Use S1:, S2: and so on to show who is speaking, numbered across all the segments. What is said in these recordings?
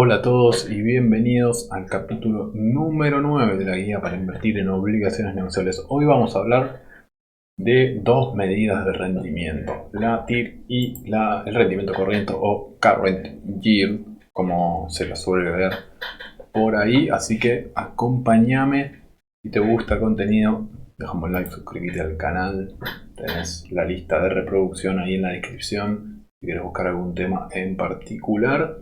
S1: Hola a todos y bienvenidos al capítulo número 9 de la guía para invertir en obligaciones negociables. Hoy vamos a hablar de dos medidas de rendimiento, la TIR y el rendimiento corriente o Current Yield, como se lo suele ver por ahí. Así que acompáñame. Si te gusta el contenido, dejame un like, suscríbete al canal, tenés la lista de reproducción ahí en la descripción si quieres buscar algún tema en particular.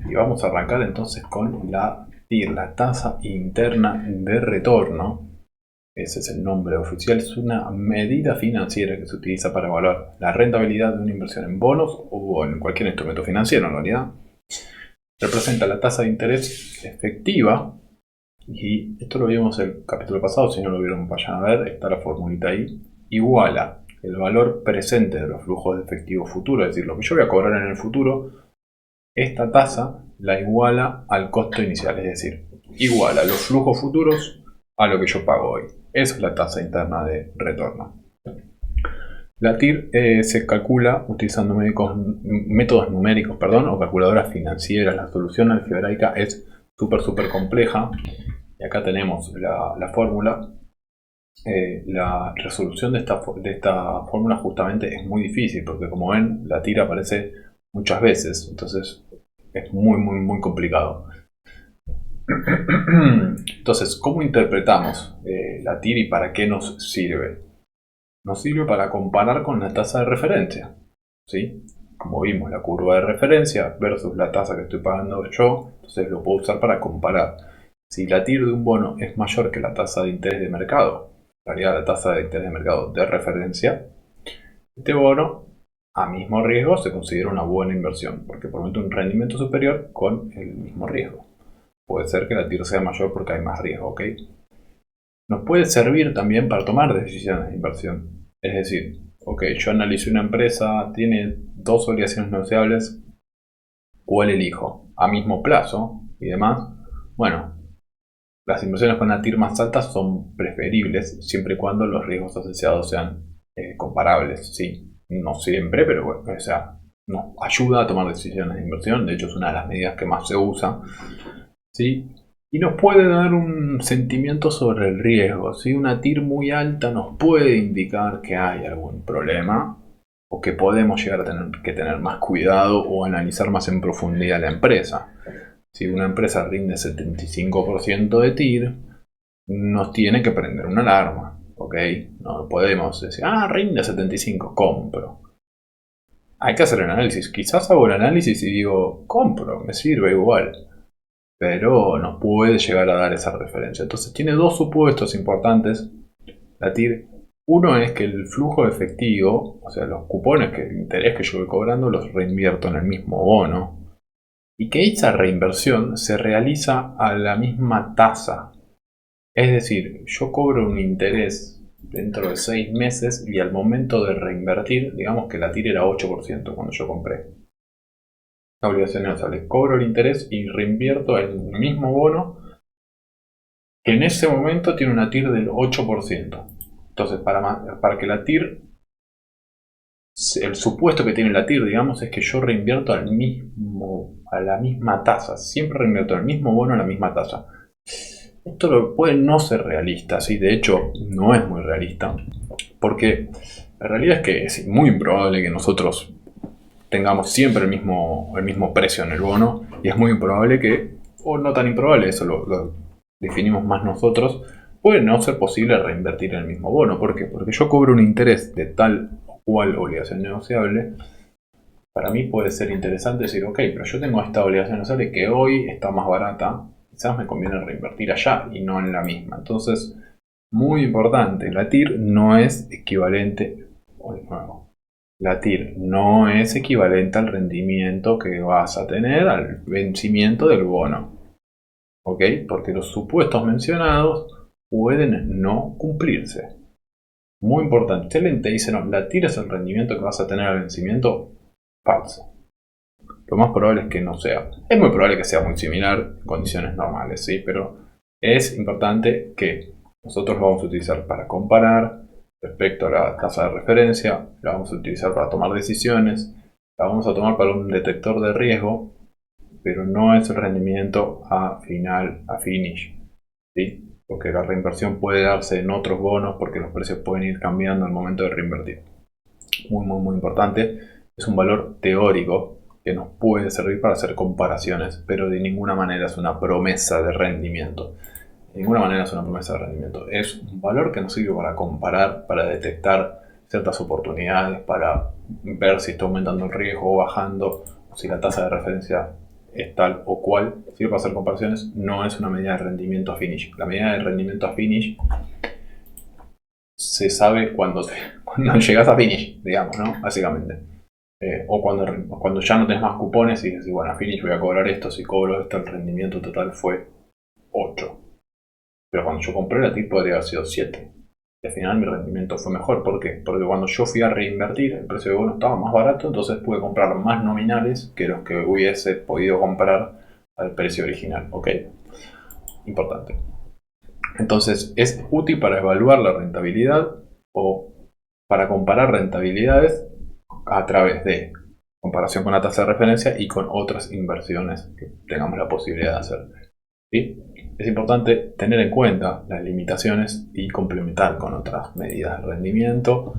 S1: Y vamos a arrancar entonces con la TIR, la tasa interna de retorno. Ese es el nombre oficial. Es una medida financiera que se utiliza para evaluar la rentabilidad de una inversión en bonos o en cualquier instrumento financiero en realidad. Representa la tasa de interés efectiva. Y esto lo vimos el capítulo pasado, si no lo vieron vayan a ver, está la formulita ahí. Iguala el valor presente de los flujos de efectivo futuro, es decir, lo que yo voy a cobrar en el futuro. Esta tasa la iguala al costo inicial, es decir, iguala los flujos futuros a lo que yo pago hoy. Esa es la tasa interna de retorno. La TIR se calcula utilizando métodos numéricos o calculadoras financieras. La solución algebraica es súper compleja. Y acá tenemos la fórmula. La resolución de esta fórmula justamente es muy difícil porque, como ven, la TIR aparece muchas veces. Entonces es muy complicado. Entonces, ¿cómo interpretamos la TIR y para qué nos sirve? Nos sirve para comparar con la tasa de referencia, ¿sí? Como vimos, la curva de referencia versus la tasa que estoy pagando yo, entonces lo puedo usar para comparar. Si la TIR de un bono es mayor que la tasa de interés de mercado, en realidad la tasa de interés de mercado de referencia, este bono a mismo riesgo se considera una buena inversión, porque promete un rendimiento superior con el mismo riesgo. Puede ser que la TIR sea mayor porque hay más riesgo, ¿ok? Nos puede servir también para tomar decisiones de inversión. Es decir, ok, yo analizo una empresa, tiene dos obligaciones negociables, ¿cuál elijo? A mismo plazo y demás. Bueno, las inversiones con una TIR más alta son preferibles siempre y cuando los riesgos asociados sean comparables, sí. No siempre, pero bueno, o sea, nos ayuda a tomar decisiones de inversión. De hecho, es una de las medidas que más se usa, ¿sí? Y nos puede dar un sentimiento sobre el riesgo, ¿sí? Una TIR muy alta nos puede indicar que hay algún problema o que podemos llegar a tener que tener más cuidado o analizar más en profundidad la empresa. Si una empresa rinde 75% de TIR, nos tiene que prender una alarma, ¿ok? No podemos decir, rinde 75, compro. Hay que hacer el análisis. Quizás hago el análisis y digo, compro, me sirve igual. Pero nos puede llegar a dar esa referencia. Entonces tiene dos supuestos importantes la TIR. Uno es que el flujo efectivo, o sea, los cupones, que el interés que yo voy cobrando, los reinvierto en el mismo bono. Y que esa reinversión se realiza a la misma tasa. Es decir, yo cobro un interés dentro de 6 meses y al momento de reinvertir, digamos que la TIR era 8% cuando yo compré la obligación negociable. Cobro el interés y reinvierto el mismo bono que en ese momento tiene una TIR del 8%. Entonces, para que la TIR, el supuesto que tiene la TIR, digamos, es que yo reinvierto a la misma tasa. Siempre reinvierto el mismo bono a la misma tasa. Esto puede no ser realista, ¿sí? De hecho, no es muy realista. Porque la realidad es que es muy improbable que nosotros tengamos siempre el mismo precio en el bono. Y es muy improbable que, o no tan improbable, eso lo definimos más nosotros, puede no ser posible reinvertir en el mismo bono. ¿Por qué? Porque yo cobro un interés de tal o cual obligación negociable. Para mí puede ser interesante decir, ok, pero yo tengo esta obligación negociable que hoy está más barata, quizás me conviene reinvertir allá y no en la misma. Entonces, muy importante, la TIR no es equivalente, la TIR no es equivalente al rendimiento que vas a tener al vencimiento del bono. ¿Ok? Porque los supuestos mencionados pueden no cumplirse. Muy importante. Si alguien te dice, no, la TIR es el rendimiento que vas a tener al vencimiento, falso. Lo más probable es que no sea. Es muy probable que sea muy similar en condiciones normales, ¿sí? Pero es importante que nosotros lo vamos a utilizar para comparar respecto a la tasa de referencia, la vamos a utilizar para tomar decisiones, la vamos a tomar para un detector de riesgo, pero no es el rendimiento a finish, ¿sí? Porque la reinversión puede darse en otros bonos porque los precios pueden ir cambiando al momento de reinvertir. Muy importante. Es un valor teórico que nos puede servir para hacer comparaciones, pero de ninguna manera es una promesa de rendimiento. De ninguna manera es una promesa de rendimiento. Es un valor que nos sirve para comparar, para detectar ciertas oportunidades, para ver si está aumentando el riesgo o bajando, o si la tasa de referencia es tal o cual. Sirve para hacer comparaciones, no es una medida de rendimiento a finish. La medida de rendimiento a finish se sabe cuando llegas a finish, digamos, ¿no? Básicamente. O cuando ya no tenés más cupones y dices, bueno, a finish voy a cobrar esto, si cobro esto, el rendimiento total fue 8. Pero cuando yo compré la TIR podría haber sido 7. Y al final mi rendimiento fue mejor. ¿Por qué? Porque cuando yo fui a reinvertir, el precio de bono estaba más barato, entonces pude comprar más nominales que los que hubiese podido comprar al precio original. ¿Ok? Importante. Entonces, es útil para evaluar la rentabilidad o para comparar rentabilidades a través de comparación con la tasa de referencia y con otras inversiones que tengamos la posibilidad de hacer. ¿Sí? Es importante tener en cuenta las limitaciones y complementar con otras medidas de rendimiento.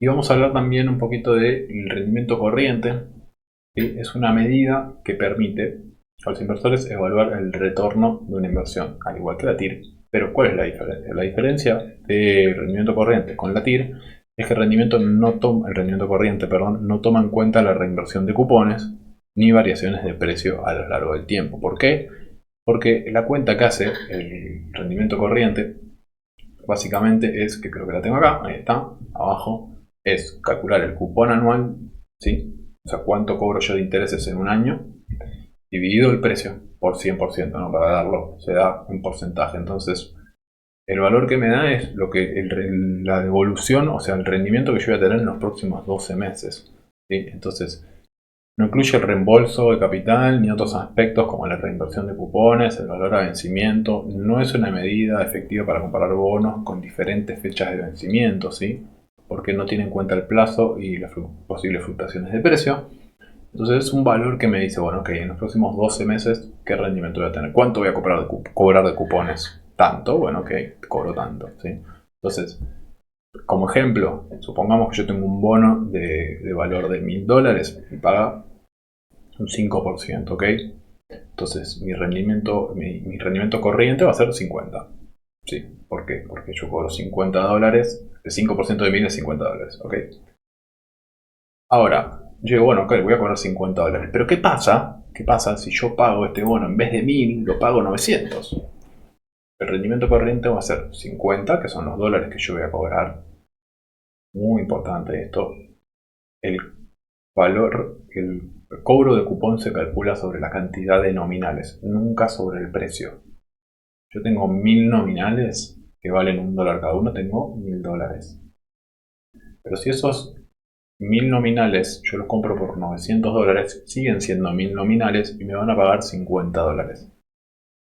S1: Y vamos a hablar también un poquito del rendimiento corriente. ¿Sí? Es una medida que permite a los inversores evaluar el retorno de una inversión, al igual que la TIR. Pero ¿cuál es la diferencia? La diferencia del rendimiento corriente con la TIR es que el rendimiento corriente no toma en cuenta la reinversión de cupones ni variaciones de precio a lo largo del tiempo. ¿Por qué? Porque la cuenta que hace el rendimiento corriente básicamente es, que creo que la tengo acá, ahí está, abajo, es calcular el cupón anual, ¿sí? O sea, cuánto cobro yo de intereses en un año, dividido el precio por 100%, ¿no? Para darlo, se da un porcentaje. Entonces, el valor que me da es lo que la devolución, o sea, el rendimiento que yo voy a tener en los próximos 12 meses. ¿Sí? Entonces, no incluye el reembolso de capital ni otros aspectos como la reinversión de cupones, el valor a vencimiento. No es una medida efectiva para comparar bonos con diferentes fechas de vencimiento, ¿sí? Porque no tiene en cuenta el plazo y las posibles fluctuaciones de precio. Entonces es un valor que me dice, bueno, ok, en los próximos 12 meses, ¿qué rendimiento voy a tener? ¿Cuánto voy a cobrar de cupones? Tanto, bueno, ok, cobro tanto, ¿sí? Entonces, como ejemplo, supongamos que yo tengo un bono de valor de $1000 y paga un 5%, ¿ok? Entonces mi rendimiento corriente va a ser 50. ¿Sí? ¿Por qué? Porque yo cobro $50, el 5% de 1000 es $50, ¿ok? Ahora, yo digo, bueno, ok, voy a cobrar $50. Pero ¿qué pasa? ¿Qué pasa si yo pago este bono en vez de 1000, lo pago 900? El rendimiento corriente va a ser 50, que son los dólares que yo voy a cobrar. Muy importante esto. El el cobro de cupón se calcula sobre la cantidad de nominales, nunca sobre el precio. Yo tengo 1000 nominales que valen $1 cada uno, tengo $1000. Pero si esos 1000 nominales yo los compro por $900, siguen siendo 1000 nominales y me van a pagar $50.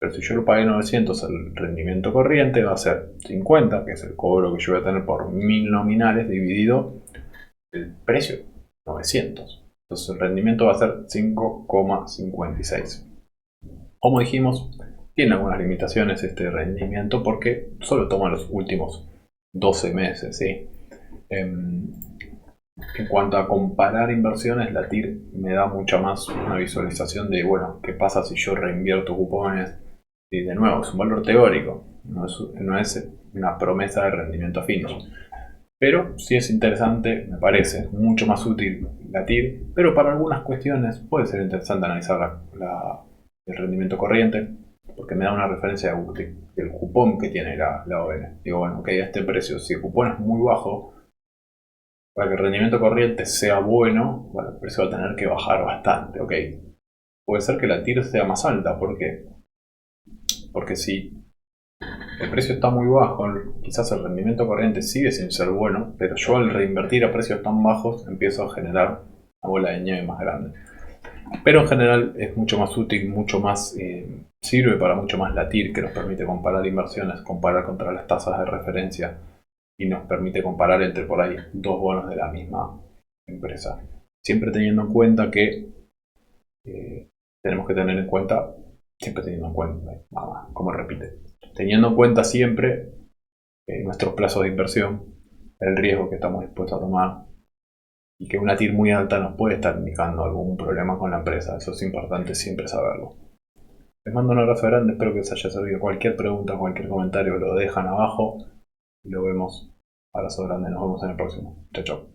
S1: Pero si yo lo pagué 900, el rendimiento corriente va a ser 50, que es el cobro que yo voy a tener por 1000 nominales dividido el precio, 900. Entonces el rendimiento va a ser 5,56. Como dijimos, tiene algunas limitaciones este rendimiento porque solo toma los últimos 12 meses. ¿Sí? En cuanto a comparar inversiones, la TIR me da mucha más una visualización de, bueno, qué pasa si yo reinvierto cupones. Y de nuevo, es un valor teórico, no es una promesa de rendimiento a finish. Pero sí es interesante, me parece, mucho más útil la TIR, pero para algunas cuestiones puede ser interesante analizar el rendimiento corriente, porque me da una referencia del cupón que tiene la ON. Digo, bueno, ok, a este precio, si el cupón es muy bajo, para que el rendimiento corriente sea bueno, el precio va a tener que bajar bastante, ok. Puede ser que la TIR sea más alta, ¿por qué? Porque si el precio está muy bajo, quizás el rendimiento corriente sigue sin ser bueno, pero yo al reinvertir a precios tan bajos empiezo a generar una bola de nieve más grande. Pero en general es mucho más útil, mucho más sirve para mucho más la TIR, que nos permite comparar inversiones, comparar contra las tasas de referencia y nos permite comparar entre por ahí dos bonos de la misma empresa. Siempre teniendo en cuenta que tenemos que tener en cuenta, siempre teniendo en cuenta, como repite, teniendo en cuenta siempre nuestros plazos de inversión, el riesgo que estamos dispuestos a tomar y que una TIR muy alta nos puede estar indicando algún problema con la empresa. Eso es importante siempre saberlo. Les mando un abrazo grande, espero que les haya servido. Cualquier pregunta, cualquier comentario lo dejan abajo y lo vemos. Abrazo grande, nos vemos en el próximo. Chao, chao.